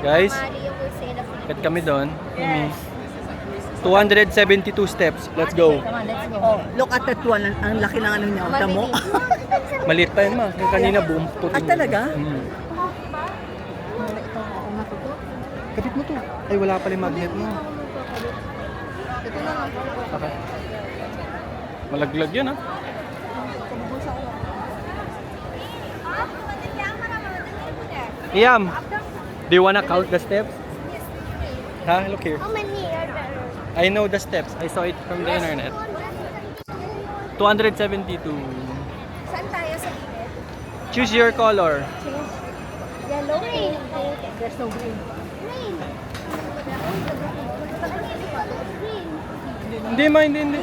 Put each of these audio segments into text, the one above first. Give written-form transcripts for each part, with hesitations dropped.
Guys, kat kami doon. Yes. 272 steps. Let's go. Come on, let's go. Oh, look at that one. Ang laki ng ano niya. Tamo. Maliit pa yun, ma. Yung kanina, buong puti. Ah, talaga? Kapit mo to. Ay, wala pala yung magnet mo. Ito na lang. Okay. Malaglag yun, ha? Iyam, do you wanna count the steps? Ha? Look here. How many are there? I know the steps. I saw it from the internet. 272. Saan tayo sa gilid? Choose your color. Yellow, pink, pink. There's no green. Green. Green. Hindi ma, hindi.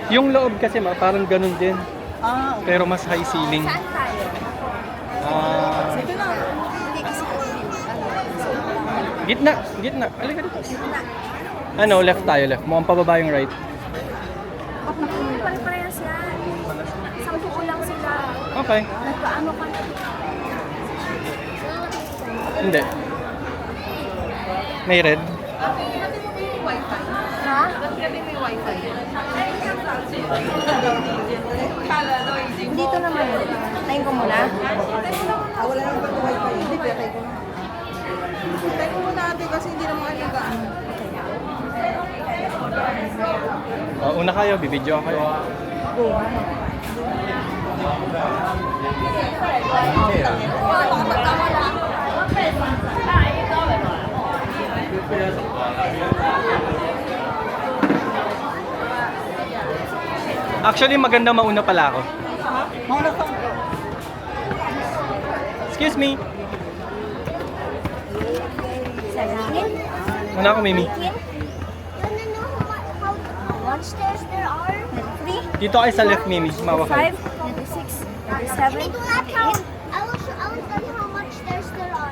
Yung loob kasi ma, parang ganun din. Ah, okay. Pero mas high ceiling. Saan tayo? Ah, Sige na. Hindi kasi gitna. Halika dito. Ano, left tayo, left. Mukhang pababa yung right. Pare-parehas yan. 10 lang sila. Okay. Nagpaano ka na? Hindi. May red. Ha? Dito naman. Tayin ko muna. Ah, wala naman ba wifi? Hindi, patay ko na. Patay ko muna natin kasi hindi naman alagaan. Una kayo, bibidyo kayo. Actually, maganda mauna pala ako. Mauna ka. Excuse me. 17? Una ako, Mimi. 18? Wanna know how much stairs there are? 3? Dito kayo sa left, Mimi. Mawa 5? kayo. 6? We do not count. I will tell you how much stairs there are.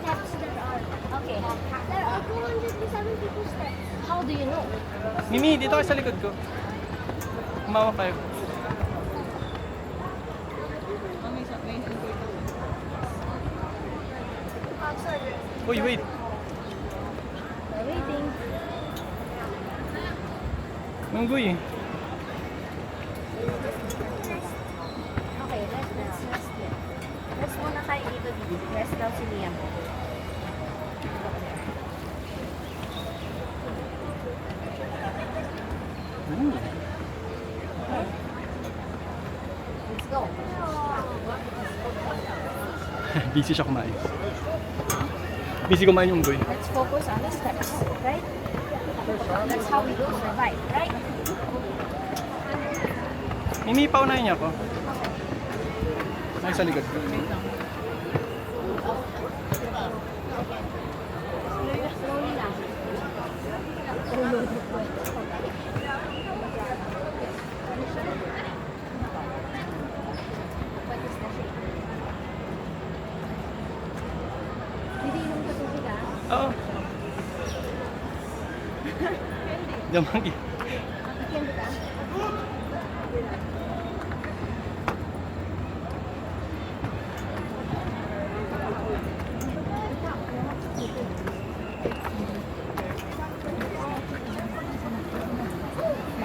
Steps there are. Okay. There are 272 steps. How do you know? Mimi, dito kayo sa likod ko. Mawa kayo. Uy, wait. Waiting. Manggoy eh. Okay, let's rest here. Rest muna tayo dito. Rest daw si Liam. Let's go. Busy siya kumain. Busy kumain yung unggoy. Let's focus on the steps, right? That's how we will survive, right? Mimi, paunahin niya ako. Ay, sa likod ko. Slowly lang. Hindi inom ka tubig ah. Oo. Damang Candy ka?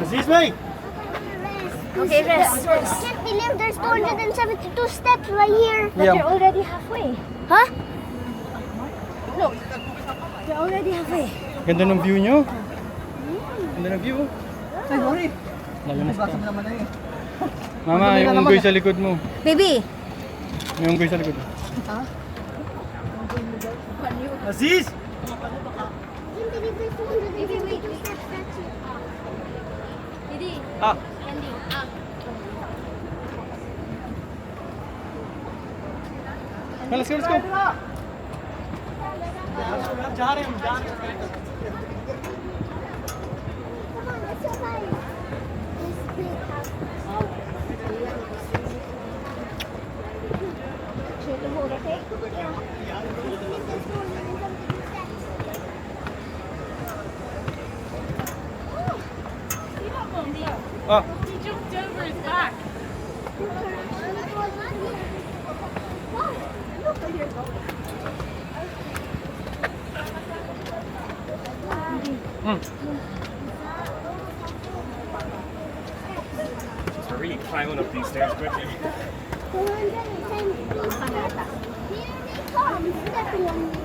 Aziz, may! Okay, rest. I can't believe there's 272 steps right here. But Yeah. you're already halfway. Huh? Look. You're already halfway. Ganda ng view nyo. Ganda ng view. Ay, sorry. Lalo na Basa mo naman na eh. Mama, yung unggoy sa likod mo. Baby! Yung unggoy sa likod mo. Aziz! I can't believe there's 272 steps. That's it. Didi. Ah, Candy. Ah. let's go, let's go. Come on, let's survive. This big house. Should we hold, okay? Yeah. I can't believe there's 272 steps. Ah, He jumped over his back. What? We're really climbing up these stairs quickly. Here they come, stepping on you.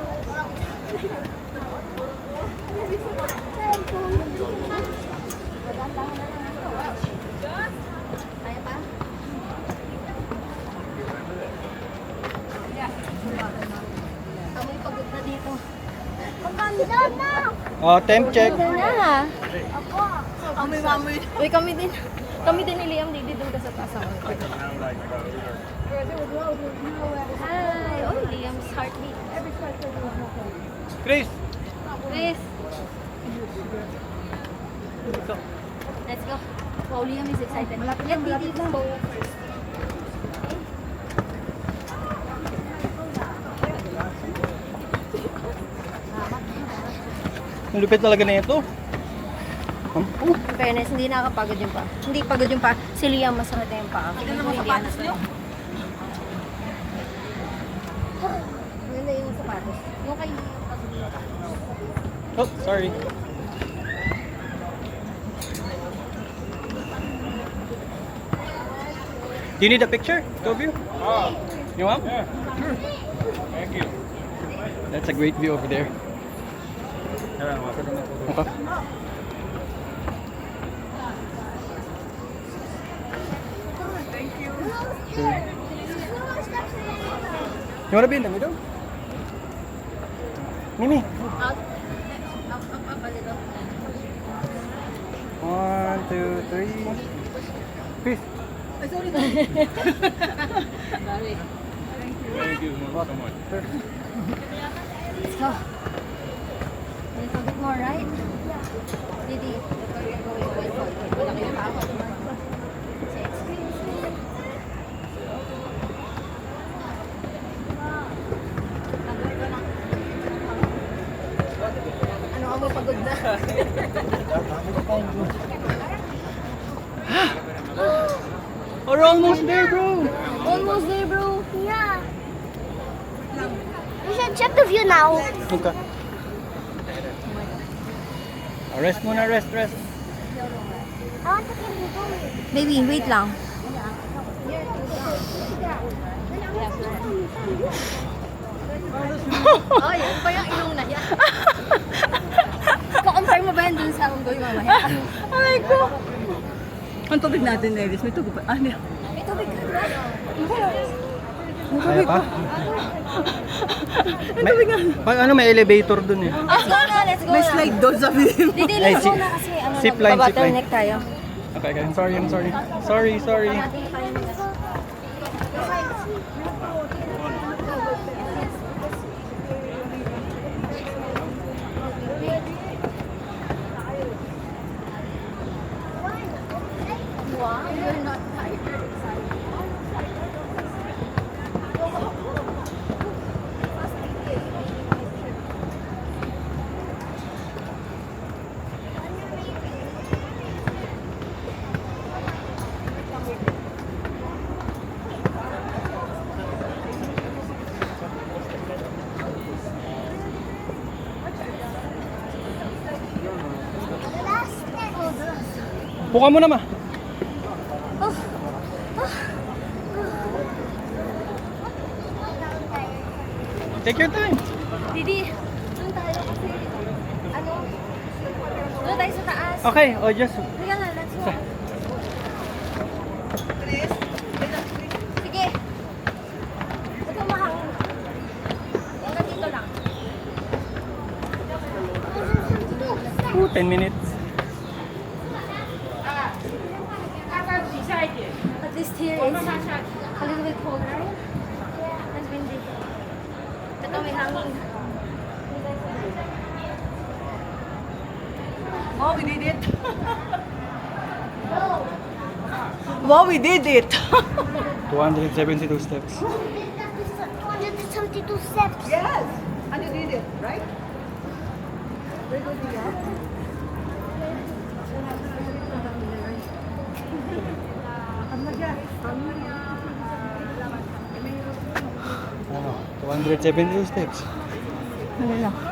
Kaya pa? Amoy pagod na dito. Maganda na! Oh, temp check. Ganda na. Ako! Amoy-mamoy. Uy, kami din. Kami din ni Liam, di doon ka sa taas ako. Hi! Uy, Liam's heartbeat. Chris! Chris! Let's go. Wow, Liam is excited. Let Didi go first. Ang lupit talaga na ito. In fairness, hindi nakakapagod yung pa. Hindi pagod yung pa. Si Liam, masakit na yung pa. Tignan naman sapatos niyo. Maganda yung sapatos. Yung kay Liam. Oh, sorry. Do you need a picture? Two of you? You want? Yeah. Thank you. That's a great view over there. Okay. You wanna be in the middle? Mimi. Up a little. 1, 2, 3. Chris. Ay, sorry. Sorry. Thank you so much. Let's go. A little bit more, right? Didi. Malaki yung tao. Ano ako pagod na? We're almost there, bro. Almost there, bro. Yeah. We should check the view now. Okay. Rest muna, rest. I want to keep you going. Baby, wait lang. Ay, ano pa yung ilong na yan? Kukompare mo ba yan dun sa unggoy mamaya? Aray ko. Ang tubig natin, ladies. May tubig pa. Ano? May tubig ka ba? Kaya pa? Pag ano, may elevator dun eh. Let's go na, let's go May na. slide doon sa video. Didi, Ay, let's go na kasi ano, zip line, zip line. nagpa-bottleneck tayo. Okay, I'm sorry. Sorry. Natin 5 minutes. Wow, you're not tired. You're excited. Buka mo na ma. Take your time. Didi, doon tayo kasi, ano, doon tayo sa taas. Okay, just... Sige na, let's go. Sige. Huwag kang mahangin. Hanggang dito lang. 10 minutes. At least here is a little bit cold, right? And windy. Ito may hangin. Oh, we did it. Wow, we did it. 272 steps. 272 steps. Yes. And you did it, right? Ano? 272 steps. Ano lang.